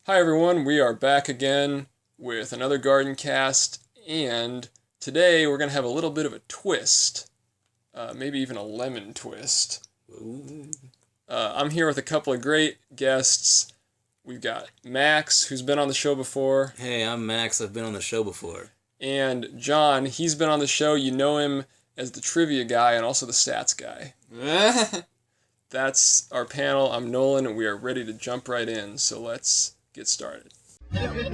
Hi everyone, we are back again with another GardenCast, and today we're going to have a little bit of a twist, maybe even a lemon twist. I'm here with a couple of great guests. We've got Max, who's been on the show before. Hey, I'm Max, I've been on the show before. And John, he's been on the show. You know him as the trivia guy and also the stats guy. That's our panel. I'm Nolan, and we are ready to jump right in, so let's get started.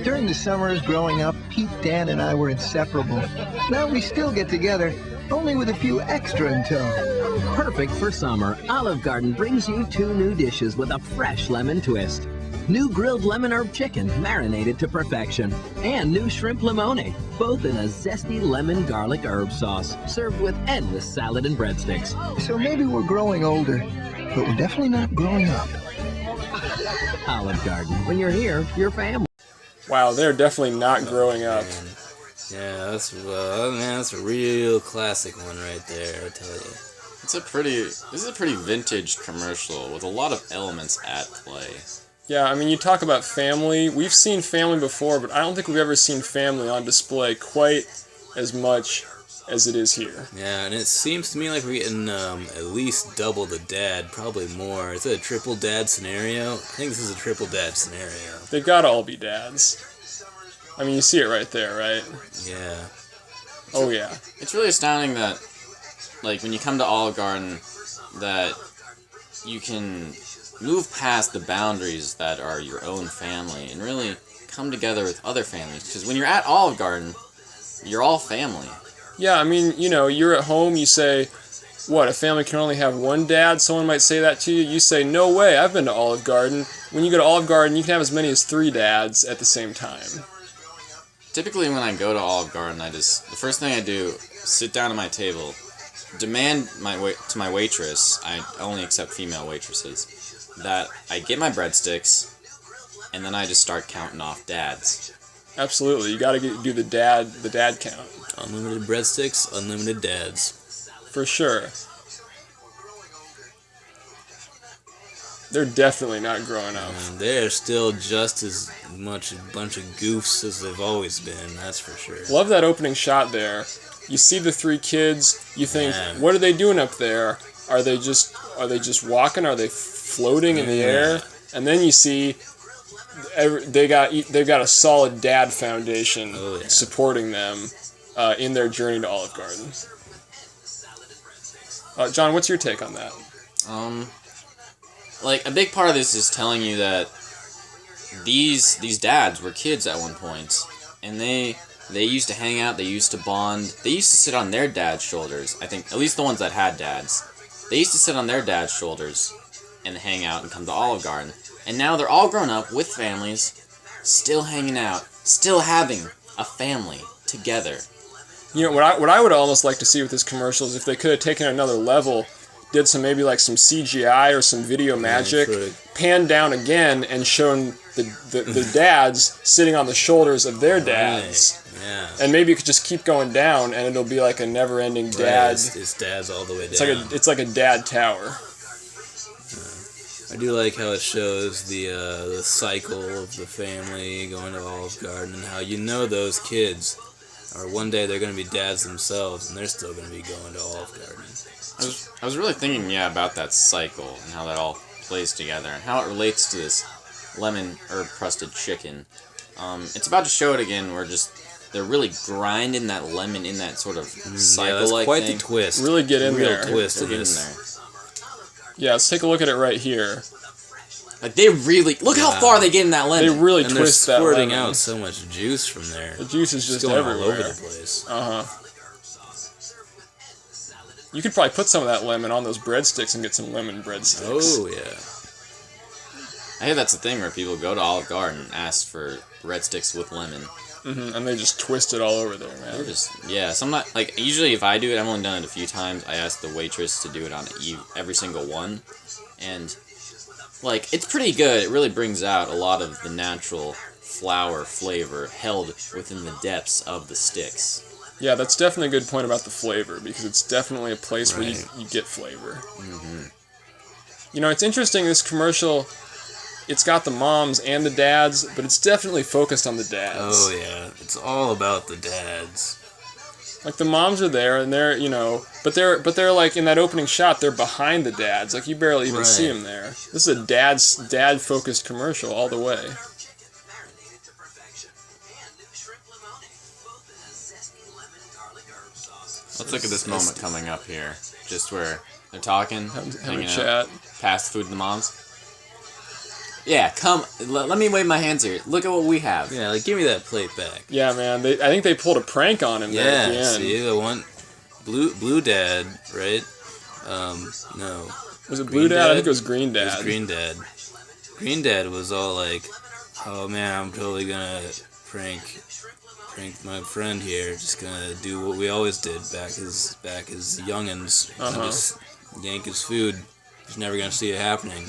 During the summers growing up, Pete, Dan, and I were inseparable. Now we still get together, only with a few extra in tow. Perfect for summer, Olive Garden brings you two new dishes with a fresh lemon twist. New grilled lemon herb chicken, marinated to perfection. And new shrimp limone, both in a zesty lemon garlic herb sauce, served with endless salad and breadsticks. So maybe we're growing older, but we're definitely not growing up. Olive Garden, when you're here, you're family. Wow, they're definitely not growing up. Yeah, that's a real classic one right there, I tell you. This is a pretty vintage commercial with a lot of elements at play. Yeah, I mean, you talk about family. We've seen family before, but I don't think we've ever seen family on display quite as much as it is here. Yeah, and it seems to me like we're getting at least double the dad, probably more. Is it a triple dad scenario? I think this is a triple dad scenario. They've got to all be dads. I mean, you see it right there, right? Yeah. Oh, yeah. It's really astounding that, like, when you come to Olive Garden, that you can move past the boundaries that are your own family and really come together with other families. Because when you're at Olive Garden, you're all family. Yeah, I mean, you know, you're at home, you say, what, a family can only have one dad? Someone might say that to you. You say, no way, I've been to Olive Garden. When you go to Olive Garden, you can have as many as 3 dads at the same time. Typically when I go to Olive Garden, the first thing I do, sit down at my table, demand to my waitress, I only accept female waitresses, that I get my breadsticks, and then I just start counting off dads. Absolutely, you gotta do the dad count. Unlimited breadsticks, unlimited dads. For sure. They're definitely not growing up. They're still just as much a bunch of goofs as they've always been, that's for sure. Love that opening shot there. You see the 3 kids, you think, what are they doing up there? Are they just walking? Are they floating in the air? And then you see they've got a solid dad foundation supporting them in their journey to Olive Garden. John, what's your take on that? Like, a big part of this is telling you that these dads were kids at one point, and they used to hang out, they used to bond, they used to sit on their dad's shoulders. I think, at least the ones that had dads. They used to sit on their dad's shoulders and hang out and come to Olive Garden. And now they're all grown up with families, still hanging out, still having a family together. You know, what I would almost like to see with this commercial is if they could have taken it another level, did some maybe like some CGI or some video magic, panned down again and shown the dads sitting on the shoulders of their dads. Right. Yeah. And maybe you could just keep going down and it'll be like a never-ending dad. It's dads all the way down. It's like a dad tower. I do like how it shows the cycle of the family going to Olive Garden and how you know those kids are one day they're going to be dads themselves and they're still going to be going to Olive Garden. I was really thinking, about that cycle and how that all plays together and how it relates to this lemon herb crusted chicken. It's about to show it again where they're really grinding that lemon in that sort of cycle-like quite thing. The twist. Really get in there. Real twist in Get this. in there. Yeah, let's take a look at it right here. Like, they really... Look how far they get in that lemon. They really and twist they're that squirting lemon. out so much juice from there. The juice is just going everywhere. all over the place. You could probably put some of that lemon on those breadsticks and get some lemon breadsticks. Oh, yeah. I hear that's the thing where people go to Olive Garden and ask for breadsticks with lemon. And they just twist it all over there, man. They're usually if I do it, I've only done it a few times, I ask the waitress to do it on every single one. And, like, it's pretty good. It really brings out a lot of the natural flour flavor held within the depths of the sticks. Yeah, that's definitely a good point about the flavor, because it's definitely a place where you get flavor. Mm-hmm. You know, it's interesting, this commercial, it's got the moms and the dads, but it's definitely focused on the dads. Oh yeah, it's all about the dads. Like the moms are there, and they're but they're like in that opening shot, they're behind the dads. Like you barely even see them there. This is a dad focused commercial all the way. Let's look at this moment coming up here, just where they're talking, having a chat, pass the food to the moms. Yeah, let me wave my hands here. Look at what we have. Yeah, like give me that plate back. Yeah, man. I think they pulled a prank on him there at the end. See the one, blue dad, right? No. Was it Blue Dad? I think it was Green Dad. It was Green Dad. Green Dad was all like, "Oh man, I'm totally gonna prank my friend here. Just gonna do what we always did back as youngins. Just yank his food. He's never gonna see it happening."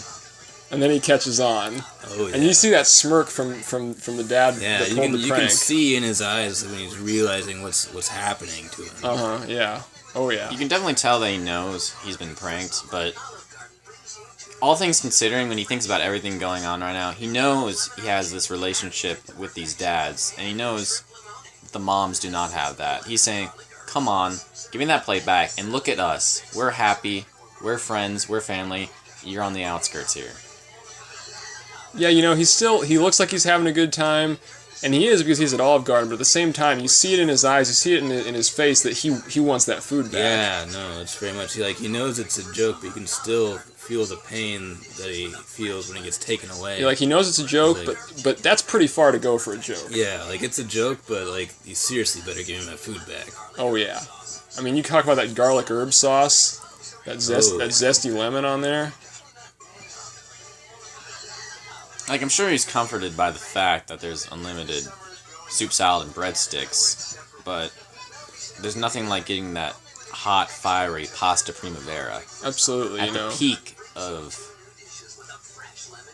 And then he catches on. Oh yeah. And you see that smirk from the dad. Yeah, that pulled the you prank. can see in his eyes when he's realizing what's happening to him. Yeah. Oh yeah. You can definitely tell that he knows he's been pranked, but all things considering, when he thinks about everything going on right now, he knows he has this relationship with these dads, and he knows the moms do not have that. He's saying, "Come on, give me that plate back, and look at us. We're happy. We're friends. We're family. You're on the outskirts here." Yeah, he looks like he's having a good time, and he is because he's at Olive Garden, but at the same time, you see it in his eyes, you see it in his face that he wants that food back. Yeah, no, it's very much like he knows it's a joke, but you can still feel the pain that he feels when it gets taken away. Yeah, like he knows it's a joke, but that's pretty far to go for a joke. Yeah, like it's a joke, but like you seriously better give him that food back. Oh yeah. I mean, you talk about that garlic herb sauce, that zesty lemon on there. Like, I'm sure he's comforted by the fact that there's unlimited soup, salad, and breadsticks, but there's nothing like getting that hot, fiery pasta primavera. Absolutely, at the peak of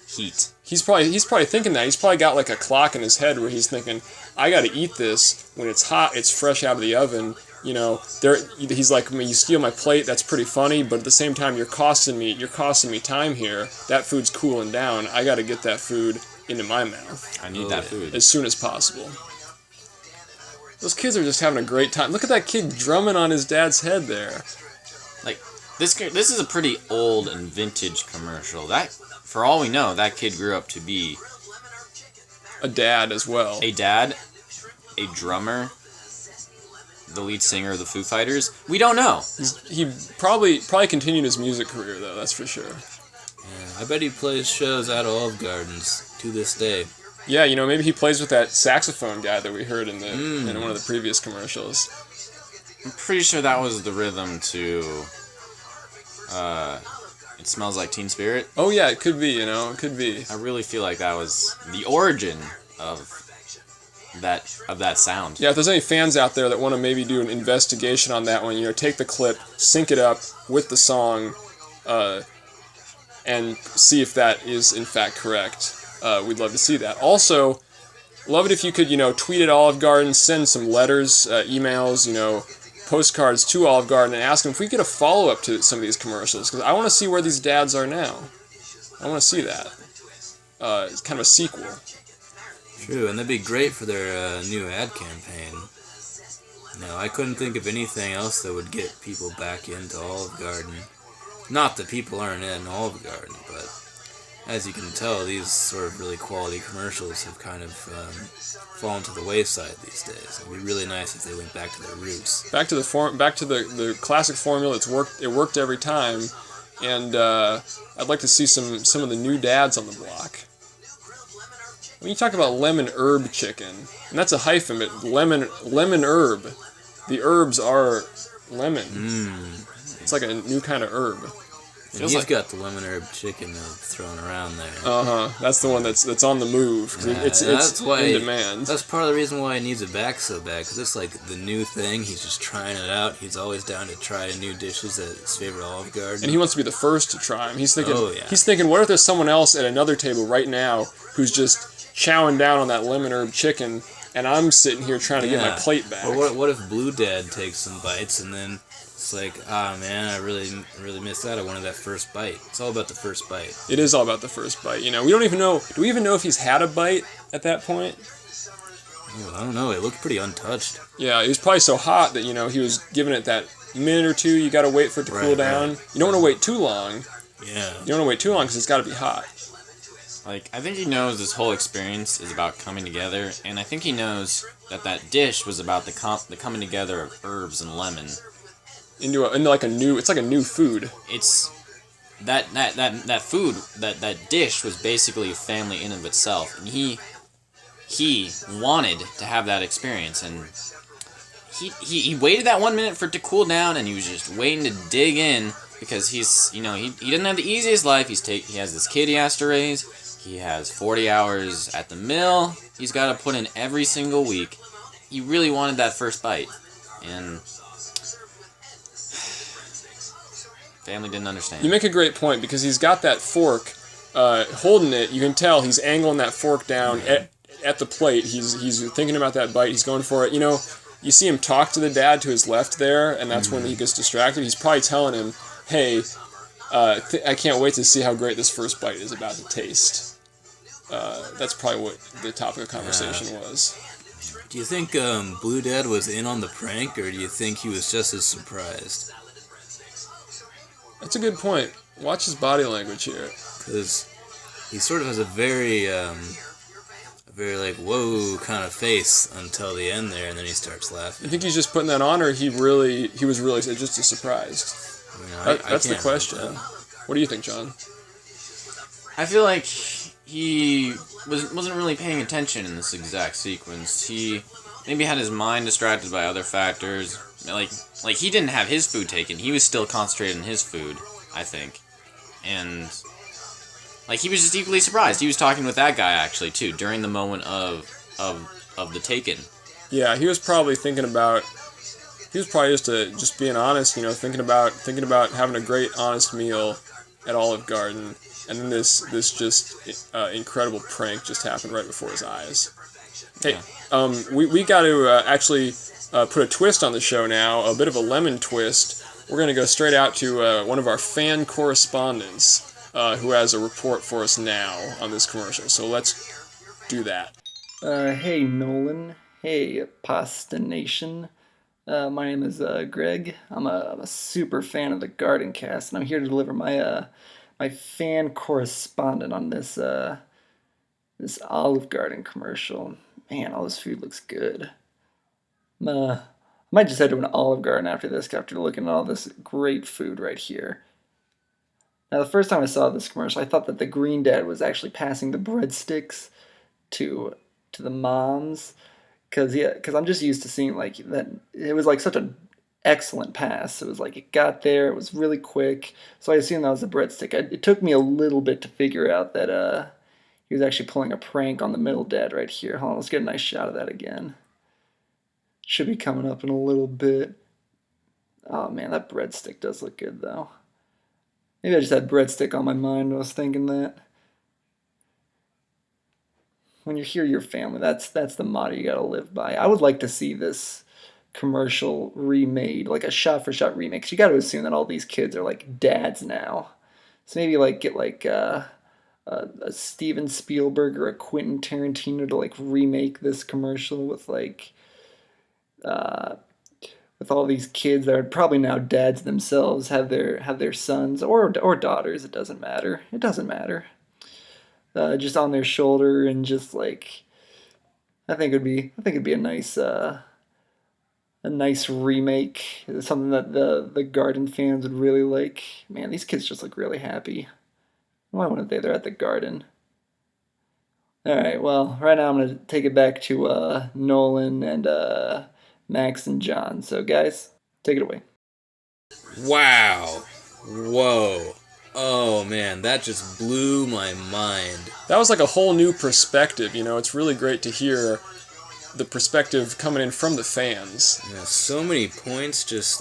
heat. He's probably thinking that. He's probably got like a clock in his head where he's thinking, I got to eat this when it's hot, it's fresh out of the oven. He's like, you steal my plate, that's pretty funny, but at the same time, you're costing me time here. That food's cooling down. I got to get that food into my mouth. I need that food as soon as possible. Those kids are just having a great time. Look at that kid drumming on his dad's head there. Like, this is a pretty old and vintage commercial. That, for all we know, that kid grew up to be a dad as well. A dad, a drummer, the lead singer of the Foo Fighters. We don't know. He probably continued his music career though. That's for sure. Yeah, I bet he plays shows at Olive Gardens to this day. Yeah, maybe he plays with that saxophone guy that we heard in one of the previous commercials. I'm pretty sure that was the rhythm to It Smells Like Teen Spirit. Oh yeah, it could be, it could be. I really feel like that was the origin of that sound. Yeah, if there's any fans out there that want to maybe do an investigation on that one, take the clip, sync it up with the song, and see if that is in fact correct. We'd love to see that. Also, love it if you could, tweet at Olive Garden, send some letters, emails, postcards to Olive Garden, and ask them if we get a follow-up to some of these commercials, because I want to see where these dads are now. I want to see that. It's kind of a sequel. True, and that'd be great for their new ad campaign. I couldn't think of anything else that would get people back into Olive Garden. Not that people aren't in Olive Garden, but as you can tell, these sort of really quality commercials have kind of fallen to the wayside these days. It'd be really nice if they went back to their roots. Back to the classic formula. It worked every time, and I'd like to see some of the new dads on the block. When you talk about lemon herb chicken, and that's a hyphen, but lemon herb, the herbs are lemon. It's like a new kind of herb. And he's got the lemon herb chicken thrown around there. That's the one that's on the move. It's in demand. That's part of the reason why he needs it back so bad, because it's like the new thing. He's just trying it out. He's always down to try new dishes at his favorite Olive Garden. And he wants to be the first to try them. He's thinking, what if there's someone else at another table right now who's just chowing down on that lemon herb chicken, and I'm sitting here trying to get my plate back. Or what if Blue Dad takes some bites and then It's like, man, I really missed out. I wanted that first bite. It's all about the first bite. It is all about the first bite. You know, we don't even know. Do we even know if he's had a bite at that point? Oh, I don't know. It looked pretty untouched. Yeah, it was probably so hot that, you know, he was giving it that minute or two. You got to wait for it to cool down. Right. You don't want to wait too long. Yeah. You don't want to wait too long because it's got to be hot. Like, I think he knows this whole experience is about coming together, and I think he knows that dish was about the coming together of herbs and lemon. Into like a new food. It's that food, that dish was basically a family in of itself, and he wanted to have that experience, and he waited that 1 minute for it to cool down, and he was just waiting to dig in because he's, you know, he didn't have the easiest life. He has this kid he has to raise. He has 40 hours at the mill. He's got to put in every single week. He really wanted that first bite, and family didn't understand. You make a great point because he's got that fork holding it. You can tell he's angling that fork down at the plate. He's thinking about that bite. He's going for it. You know, you see him talk to the dad to his left there, and that's when he gets distracted. He's probably telling him, hey, I can't wait to see how great this first bite is about to taste. That's probably what the topic of conversation was. Do you think Blue Dad was in on the prank, or do you think he was just as surprised? That's a good point. Watch his body language here. Because he sort of has a very like, whoa kind of face until the end there, and then he starts laughing. You think he's just putting that on, or he was really just as surprised? That's the question. What do you think, John? I feel like he wasn't really paying attention in this exact sequence. He maybe had his mind distracted by other factors. Like he didn't have his food taken. He was still concentrated on his food, I think. And like he was just equally surprised. He was talking with that guy actually too during the moment of the taken. Yeah, he was probably thinking about. He was probably just being honest, you know, thinking about having a great honest meal at Olive Garden, and then this just incredible prank just happened right before his eyes. Hey, we got to actually put a twist on the show now, a bit of a lemon twist. We're going to go straight out to one of our fan correspondents who has a report for us now on this commercial. So let's do that. Hey, Nolan. Hey, Pasta Nation. My name is Greg. I'm a super fan of the GardenCast, and I'm here to deliver my my fan correspondent on this Olive Garden commercial. Man, all this food looks good. I might just head to an Olive Garden after this, after looking at all this great food right here. Now, the first time I saw this commercial, I thought that the green dad was actually passing the breadsticks to the moms. Because I'm just used to seeing like that. It was like such an excellent pass. It was like it got there. It was really quick. So I assumed that was a breadstick. It took me a little bit to figure out that he was actually pulling a prank on the middle dad right here. Hold on, let's get a nice shot of that again. Should be coming up in a little bit. Oh man, that breadstick does look good though. Maybe I just had breadstick on my mind when I was thinking that. When you hear your family, that's the motto you gotta live by. I would like to see this commercial remade, like a shot-for-shot remake. 'Cause you gotta assume that all these kids are like dads now. So maybe like get like a Steven Spielberg or a Quentin Tarantino to like remake this commercial with like with all these kids that are probably now dads themselves, have their sons or daughters. It doesn't matter. It doesn't matter. Just on their shoulder, and just like I think it'd be a nice remake, something that the garden fans would really like. Man, these kids just look really happy. Why wouldn't they? They're at the garden. All right, well, right now I'm gonna take it back to Nolan and Max and John. So guys, take it away. Wow! Whoa! Oh man, that just blew my mind. That was like a whole new perspective, you know. It's really great to hear the perspective coming in from the fans. Yeah, so many points just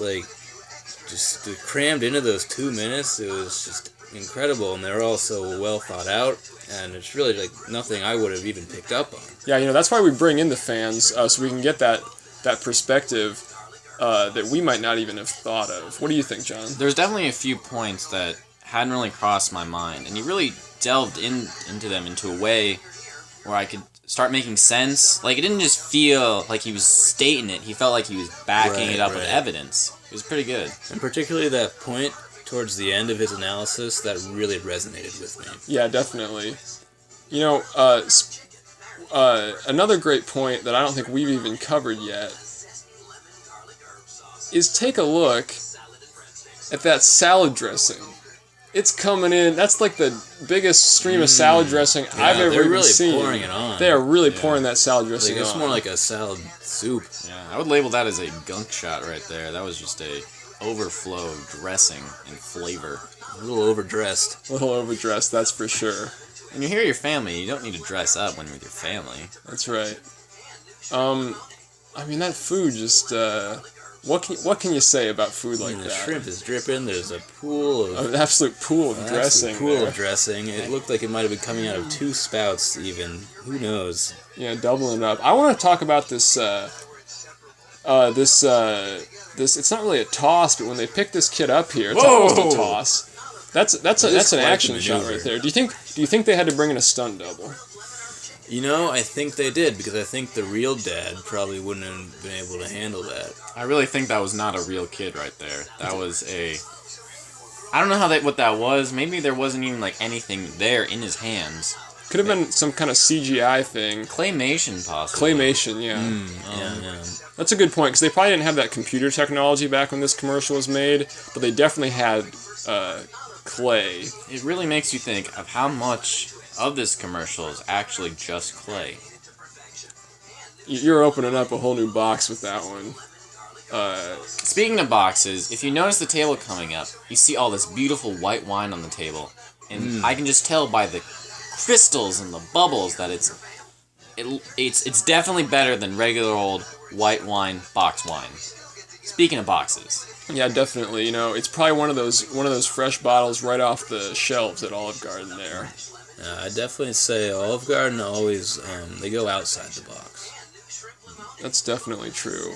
crammed into those 2 minutes. It was just incredible, and they're all so well thought out, and it's really like nothing I would have even picked up on. Yeah, you know, that's why we bring in the fans, so we can get that perspective. that we might not even have thought of. What do you think, John? There's definitely a few points that hadn't really crossed my mind, and he really delved into them into a way where I could start making sense. Like, it didn't just feel like he was stating it. He felt like he was backing it up with evidence. It was pretty good. And particularly that point towards the end of his analysis that really resonated with me. Yeah, definitely. You know, another great point that I don't think we've even covered yet is take a look at that salad dressing. It's coming in. That's like the biggest stream of salad dressing I've ever even seen. They're really pouring it on. They are really pouring that salad dressing on. It's more like a salad soup. Yeah, I would label that as a gunk shot right there. That was just a overflow of dressing and flavor. A little overdressed. A little overdressed, that's for sure. When you're here with your family, you don't need to dress up when you're with your family. That's right. I mean, that food just... What can you say about food like that? The shrimp is dripping. There's a pool of... An absolute pool of dressing. Of dressing. It looked like it might have been coming out of 2 spouts, even. Who knows? Yeah, doubling up. I want to talk about this... This it's not really a toss, but when they pick this kid up here, it's almost a toss. That's an action shot right there. Do you think they had to bring in a stunt double? You know, I think they did, because I think the real dad probably wouldn't have been able to handle that. I really think that was not a real kid right there. That was a... I don't know what that was. Maybe there wasn't even like anything there in his hands. Could have been some kind of CGI thing. Claymation, possibly. Claymation, yeah. Yeah. That's a good point, because they probably didn't have that computer technology back when this commercial was made, but they definitely had clay. It really makes you think of how much of this commercial is actually just clay. You're opening up a whole new box with that one. Speaking of boxes, if you notice the table coming up, you see all this beautiful white wine on the table, and I can just tell by the crystals and the bubbles that it's definitely better than regular old white wine, box wine. Speaking of boxes. Yeah, definitely. You know, it's probably one of those fresh bottles right off the shelves at Olive Garden there. I definitely say Olive Garden always they go outside the box. That's definitely true.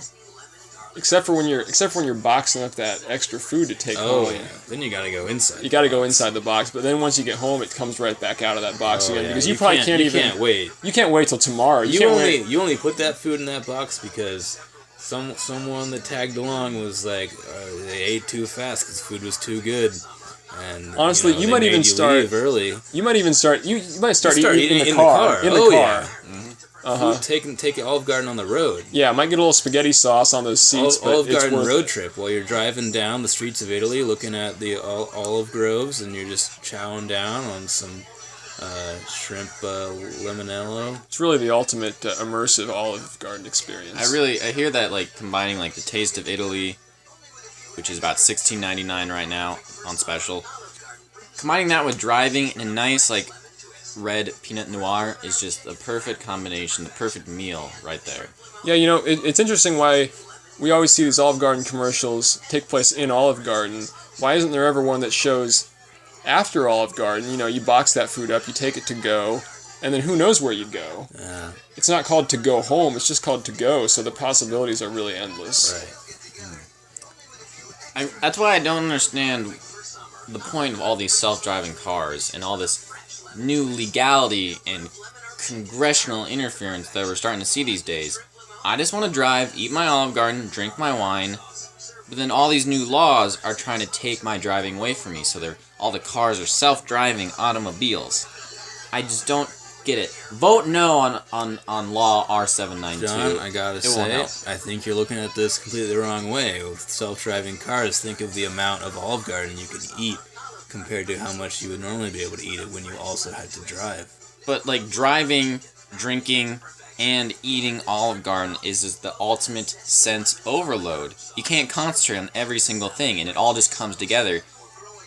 Except for when you're boxing up that extra food to take home. Oh yeah, then you gotta go inside. You gotta go inside the box, but then once you get home, it comes right back out of that box again, because you probably can't wait. You can't wait till tomorrow. You only put that food in that box because someone that tagged along was like they ate too fast because food was too good. And honestly, you might even start early. You might start eating in the car. Yeah. Take Olive Garden on the road. Yeah, might get a little spaghetti sauce on those seats. Olive Garden road trip while you're driving down the streets of Italy, looking at the olive groves, and you're just chowing down on some shrimp limonello. It's really the ultimate immersive Olive Garden experience. I hear that like combining like the taste of Italy, which is about $16.99 right now on special. Combining that with driving in a nice like red Pinot Noir is just the perfect combination, the perfect meal right there. Yeah, you know, it's interesting why we always see these Olive Garden commercials take place in Olive Garden. Why isn't there ever one that shows after Olive Garden? You know, you box that food up, you take it to go, and then who knows where you go. Yeah. It's not called to go home, it's just called to go, so the possibilities are really endless. Right. That's why I don't understand the point of all these self-driving cars and all this new legality and congressional interference that we're starting to see these days. I just want to drive, eat my Olive Garden, drink my wine, but then all these new laws are trying to take my driving away from me, so all the cars are self-driving automobiles. I just don't get it. Vote no on Law R792. John, I gotta say, I think you're looking at this completely the wrong way. With self-driving cars, think of the amount of Olive Garden you can eat compared to how much you would normally be able to eat it when you also had to drive. But like driving, drinking, and eating Olive Garden is just the ultimate sense overload. You can't concentrate on every single thing, and it all just comes together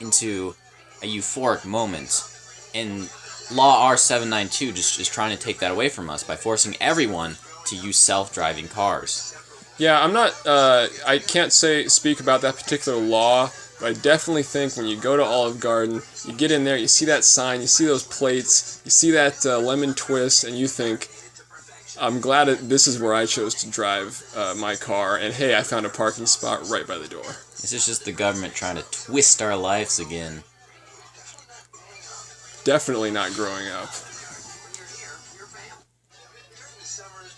into a euphoric moment. And Law R792 just is trying to take that away from us by forcing everyone to use self-driving cars. Yeah, I'm not, I can't speak about that particular law, but I definitely think when you go to Olive Garden, you get in there, you see that sign, you see those plates, you see that lemon twist, and you think, I'm glad this is where I chose to drive my car, and hey, I found a parking spot right by the door. This is just the government trying to twist our lives again. Definitely not growing up.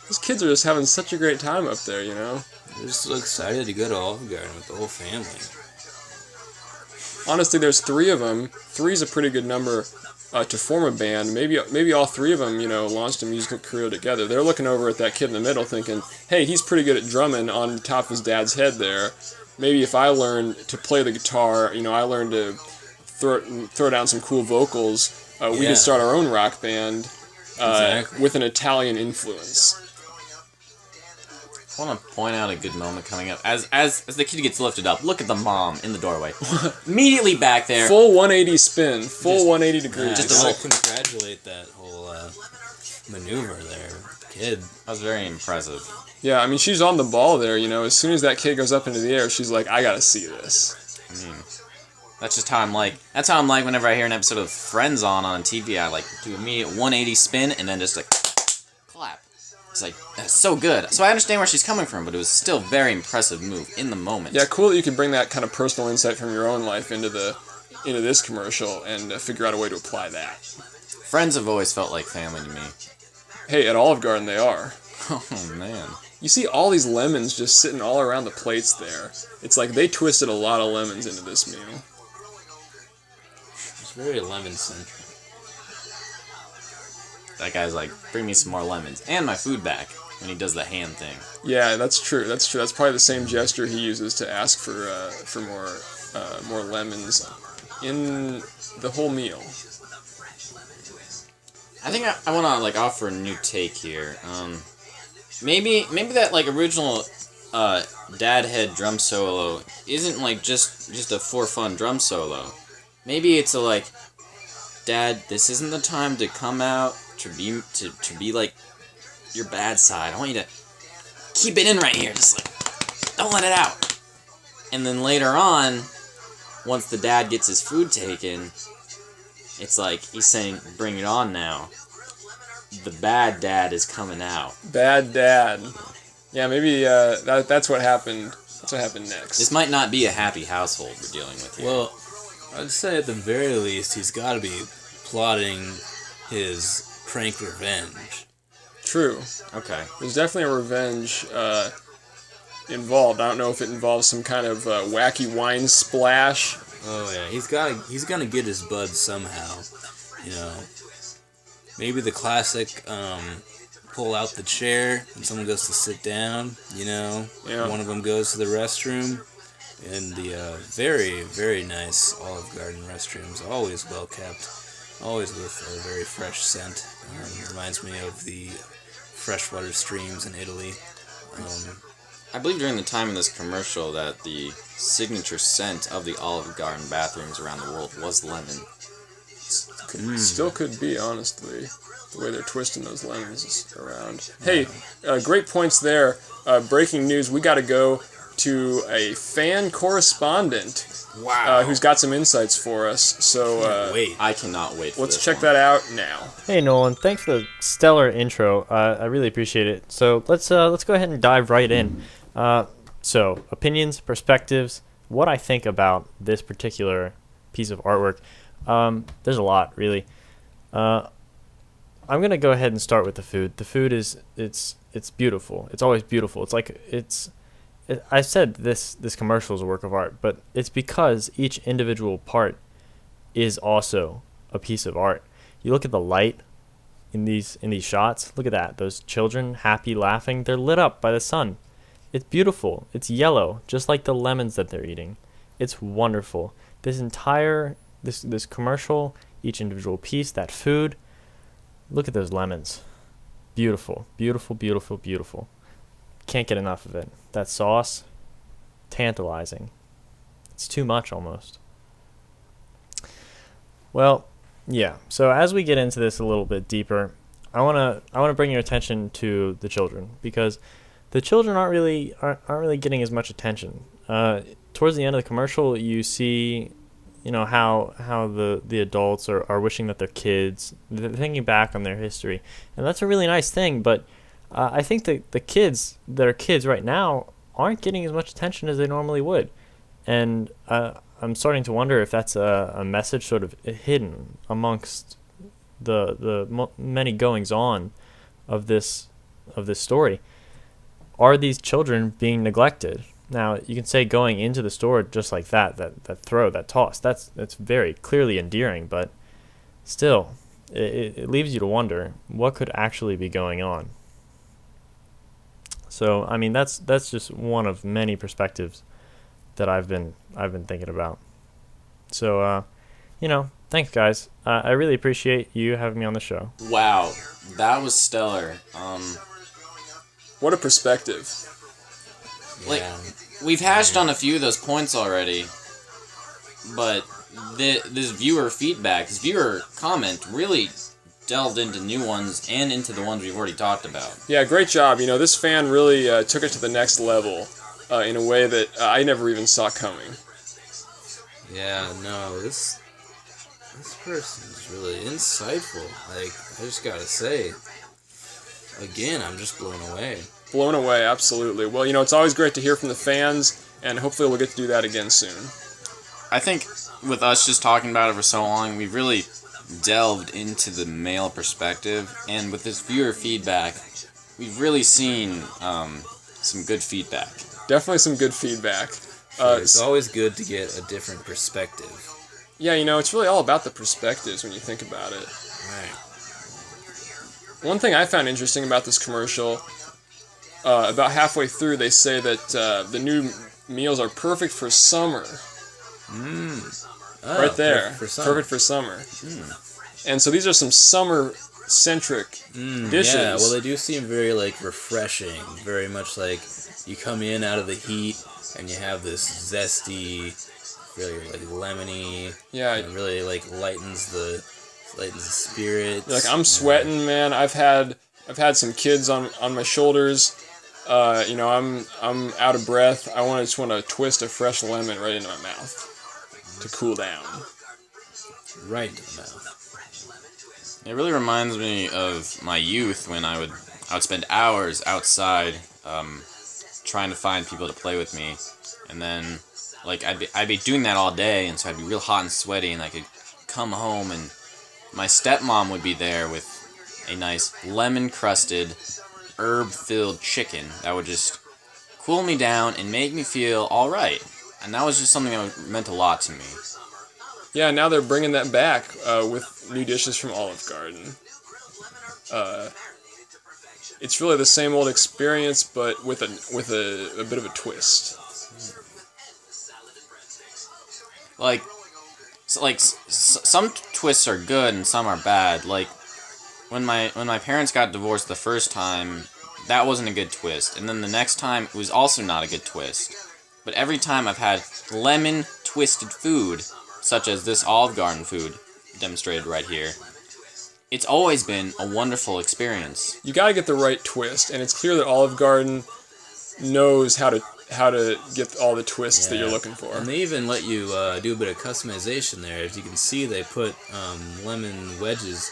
These kids are just having such a great time up there, you know? They're just so excited to go to Olive Garden with the whole family. Honestly, there's 3 of them. 3 is a pretty good number to form a band. Maybe all 3 of them, launched a musical career together. They're looking over at that kid in the middle thinking, hey, he's pretty good at drumming on top of his dad's head there. Maybe if I learn to play the guitar, I learn to throw down some cool vocals, we can start our own rock band with an Italian influence. I want to point out a good moment coming up. As the kid gets lifted up, look at the mom in the doorway. Immediately back there. Full 180 spin. Full 180 degrees. Just a little congratulate that whole maneuver there. Kid. That was very impressive. Yeah, I mean, she's on the ball there, As soon as that kid goes up into the air, she's like, I gotta see this. I mean, that's just how I'm like. That's how I'm like whenever I hear an episode of Friends on TV. I like do immediate 180 spin and then just like clap. It's like, that's so good. So I understand where she's coming from, but it was still a very impressive move in the moment. Yeah, cool that you can bring that kind of personal insight from your own life into this commercial and figure out a way to apply that. Friends have always felt like family to me. Hey, at Olive Garden they are. Oh, man. You see all these lemons just sitting all around the plates there. It's like they twisted a lot of lemons into this meal. It's very lemon-centric. That guy's like, bring me some more lemons and my food back when he does the hand thing. Yeah, that's true. That's probably the same gesture he uses to ask for more lemons in the whole meal. I think I want to like offer a new take here. Maybe that like original dad head drum solo isn't like just a for fun drum solo. Maybe it's a like, Dad, this isn't the time to come out to be like your bad side. I want you to keep it in right here. Just like, don't let it out. And then later on, once the dad gets his food taken, it's like he's saying, bring it on now. The bad dad is coming out. Bad dad. Yeah, maybe that's what happened. That's what happened next. This might not be a happy household we're dealing with here. Well, I'd say at the very least he's got to be plotting his prank revenge. True. Okay. There's definitely a revenge involved. I don't know if it involves some kind of wacky wine splash. Oh yeah, he's gonna get his bud somehow. Maybe the classic pull out the chair and someone goes to sit down. Yeah. One of them goes to the restroom. And the very, very nice Olive Garden restrooms, always well kept, always with a very fresh scent. Reminds me of the freshwater streams in Italy. I believe during the time in this commercial that the signature scent of the Olive Garden bathrooms around the world was lemon. Still could be, honestly, the way they're twisting those lemons around. Hey, great points there. Breaking news, we got to go to a fan correspondent. Wow. Who's got some insights for us. So wait. I cannot wait for let's this check one. that out now. Hey Nolan, thanks for the stellar intro. I really appreciate it. So let's go ahead and dive right in. So opinions, perspectives, what I think about this particular piece of artwork. There's a lot, really. I'm gonna go ahead and start with the food. The food it's beautiful. It's always beautiful. I said this commercial is a work of art, but it's because each individual part is also a piece of art. You look at the light in these shots. Look at that. Those children happy, laughing. They're lit up by the sun. It's beautiful. It's yellow, just like the lemons that they're eating. It's wonderful. This entire this commercial, each individual piece, that food. Look at those lemons. Beautiful, beautiful, beautiful, beautiful. Can't get enough of it. That sauce, tantalizing. It's too much almost. Well, yeah. So as we get into this a little bit deeper, I wanna bring your attention to the children, because the children aren't really getting as much attention. Towards the end of the commercial, you see, how the adults are wishing that their kids, they're thinking back on their history, and that's a really nice thing. But I think that the kids that are kids right now aren't getting as much attention as they normally would. And I'm starting to wonder if that's a message sort of hidden amongst the many goings on of this story. Are these children being neglected? Now, you can say going into the store just like that throw, that toss, that's very clearly endearing, but still, it leaves you to wonder what could actually be going on. So, I mean, that's just one of many perspectives that I've been thinking about. So, thanks, guys. I really appreciate you having me on the show. Wow, that was stellar. What a perspective. Like, we've hashed on a few of those points already, but this viewer feedback, this viewer comment really delved into new ones and into the ones we've already talked about. Yeah, great job. This fan really took it to the next level in a way that I never even saw coming. Yeah, no, this person's really insightful. Like, I just gotta say, again, I'm just blown away. Blown away, absolutely. Well, it's always great to hear from the fans, and hopefully we'll get to do that again soon. I think with us just talking about it for so long, we've really delved into the male perspective, and with this viewer feedback, we've really seen some good feedback. Definitely some good feedback. Sure, it's always good to get a different perspective. Yeah, it's really all about the perspectives when you think about it. Right. One thing I found interesting about this commercial, about halfway through, they say that the new meals are perfect for summer. Oh, right there. Perfect for summer. And so these are some summer-centric dishes. Yeah, well, they do seem very, refreshing. Very much like you come in out of the heat and you have this zesty, really, lemony. Yeah. And really, lightens the spirit. Like, I'm sweating, man. I've had some kids on my shoulders. I'm out of breath. I just want to twist a fresh lemon right into my mouth to cool down. Right into the mouth. It really reminds me of my youth when I would spend hours outside trying to find people to play with me, and then I'd be doing that all day, and so I'd be real hot and sweaty, and I could come home and my stepmom would be there with a nice lemon-crusted, herb-filled chicken that would just cool me down and make me feel all right. And that was just something that meant a lot to me. Yeah, now they're bringing that back with new dishes from Olive Garden. It's really the same old experience, but with a bit of a twist. Some twists are good and some are bad. Like when my parents got divorced the first time, that wasn't a good twist, and then the next time it was also not a good twist. But every time I've had lemon twisted food, such as this Olive Garden food demonstrated right here, it's always been a wonderful experience. You gotta get the right twist, and it's clear that Olive Garden knows how to get all the twists that you're looking for. And they even let you do a bit of customization there. As you can see, they put lemon wedges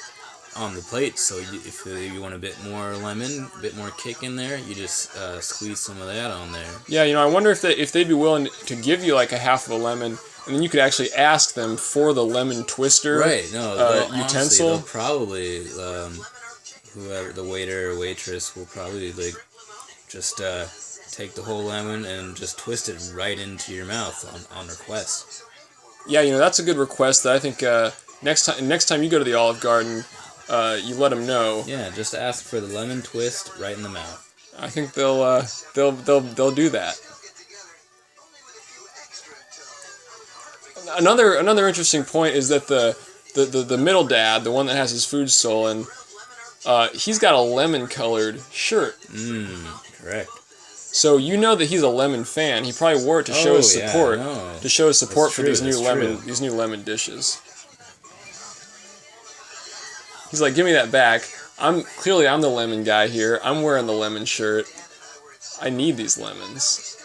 on the plate, so if you want a bit more lemon, a bit more kick in there, you just squeeze some of that on there. Yeah, I wonder if they'd be willing to give you like a half of a lemon, and then you could actually ask them for the lemon twister. Right? No, utensil. Honestly, they'll probably whoever the waiter or waitress will probably just take the whole lemon and just twist it right into your mouth on request. Yeah, that's a good request that I think next time you go to the Olive Garden, you let them know. Yeah, just ask for the lemon twist right in the mouth. I think they'll do that. Another interesting point is that the middle dad, the one that has his food stolen, he's got a lemon-colored shirt. Correct. So that he's a lemon fan. He probably wore it to show his support. To show his support for these new lemon dishes. He's like, give me that back. I'm the lemon guy here. I'm wearing the lemon shirt. I need these lemons.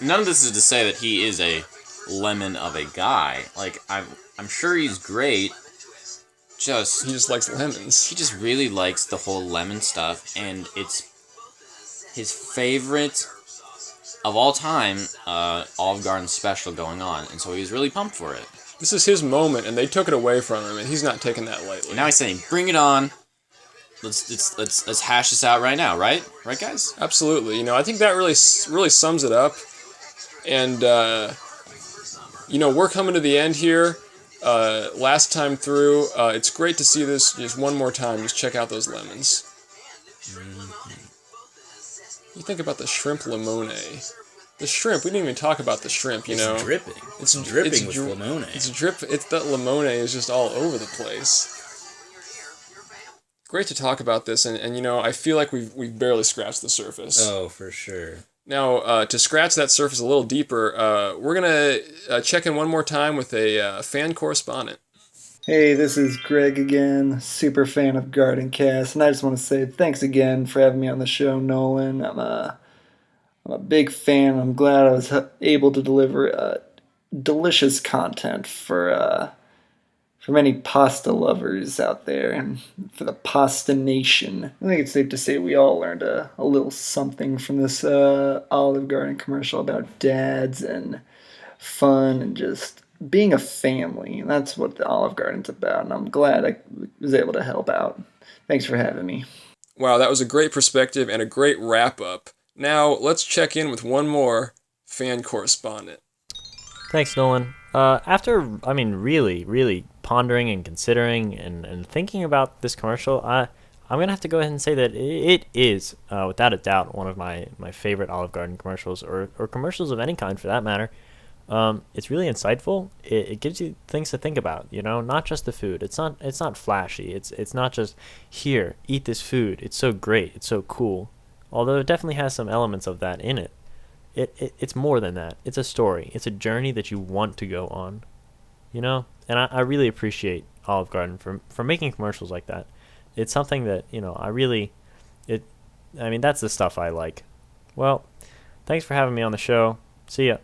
None of this is to say that he is a lemon of a guy. Like I'm sure he's great, He just likes lemons. He just really likes the whole lemon stuff, and it's his favorite of all time Olive Garden special going on, and so he was really pumped for it. This is his moment, and they took it away from him, and he's not taking that lightly. And now he's saying, "Bring it on! Let's hash this out right now, right? Right, guys?" Absolutely. I think that really sums it up. And we're coming to the end here. Last time through, it's great to see this just one more time. Just check out those lemons. You think about the shrimp limone. The shrimp, we didn't even talk about the shrimp, It's dripping. It's dripping with limone. It's that limone is just all over the place. Great to talk about this, and I feel like we've barely scratched the surface. Oh, for sure. Now, to scratch that surface a little deeper, we're going to check in one more time with a fan correspondent. Hey, this is Greg again, super fan of GardenCast, and I just want to say thanks again for having me on the show, Nolan. I'm a big fan. I'm glad I was able to deliver delicious content for many pasta lovers out there and for the pasta nation. I think it's safe to say we all learned a little something from this Olive Garden commercial about dads and fun and just being a family. And that's what the Olive Garden's about, and I'm glad I was able to help out. Thanks for having me. Wow, that was a great perspective and a great wrap-up. Now, let's check in with one more fan correspondent. Thanks, Nolan. After really, really pondering and considering and thinking about this commercial, I'm going to have to go ahead and say that it is, without a doubt, one of my favorite Olive Garden commercials, or commercials of any kind for that matter. It's really insightful. It gives you things to think about, not just the food. It's not flashy. It's not just, here, eat this food. It's so great. It's so cool. Although it definitely has some elements of that in it. It's more than that. It's a story. It's a journey that you want to go on, And I really appreciate Olive Garden for making commercials like that. It's something that, that's the stuff I like. Well, thanks for having me on the show. See ya.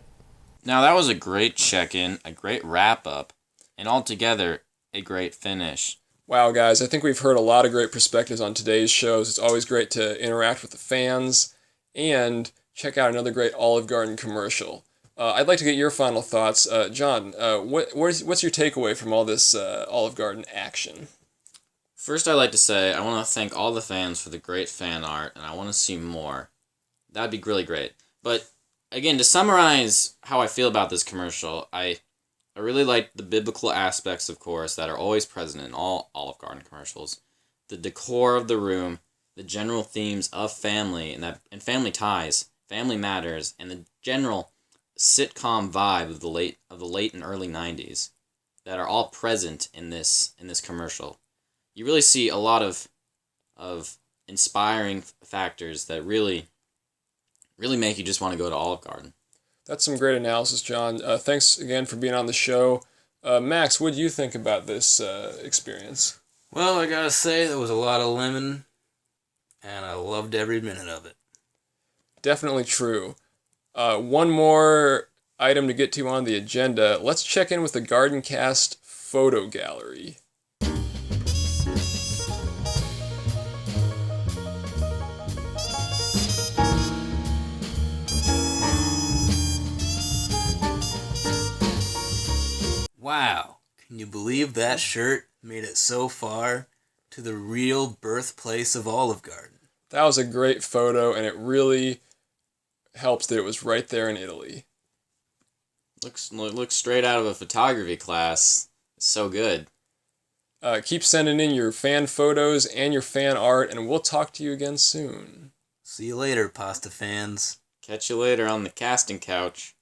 Now that was a great check-in, a great wrap-up, and altogether, a great finish. Wow, guys, I think we've heard a lot of great perspectives on today's shows. It's always great to interact with the fans and check out another great Olive Garden commercial. I'd like to get your final thoughts. John, what's your takeaway from all this Olive Garden action? First, I'd like to say I want to thank all the fans for the great fan art, and I want to see more. That'd be really great. But, again, to summarize how I feel about this commercial, I really like the biblical aspects, of course, that are always present in all Olive Garden commercials. The decor of the room, the general themes of family and family ties, family matters, and the general sitcom vibe of the late and early 90s that are all present in this commercial. You really see a lot of inspiring factors that really make you just want to go to Olive Garden. That's some great analysis, John. Thanks again for being on the show. Max, what do you think about this experience? Well, I gotta say, there was a lot of lemon, and I loved every minute of it. Definitely true. One more item to get to on the agenda. Let's check in with the GardenCast photo gallery. Wow, can you believe that shirt made it so far to the real birthplace of Olive Garden? That was a great photo, and it really helps that it was right there in Italy. Looks straight out of a photography class. It's so good. Keep sending in your fan photos and your fan art, and we'll talk to you again soon. See you later, pasta fans. Catch you later on the casting couch.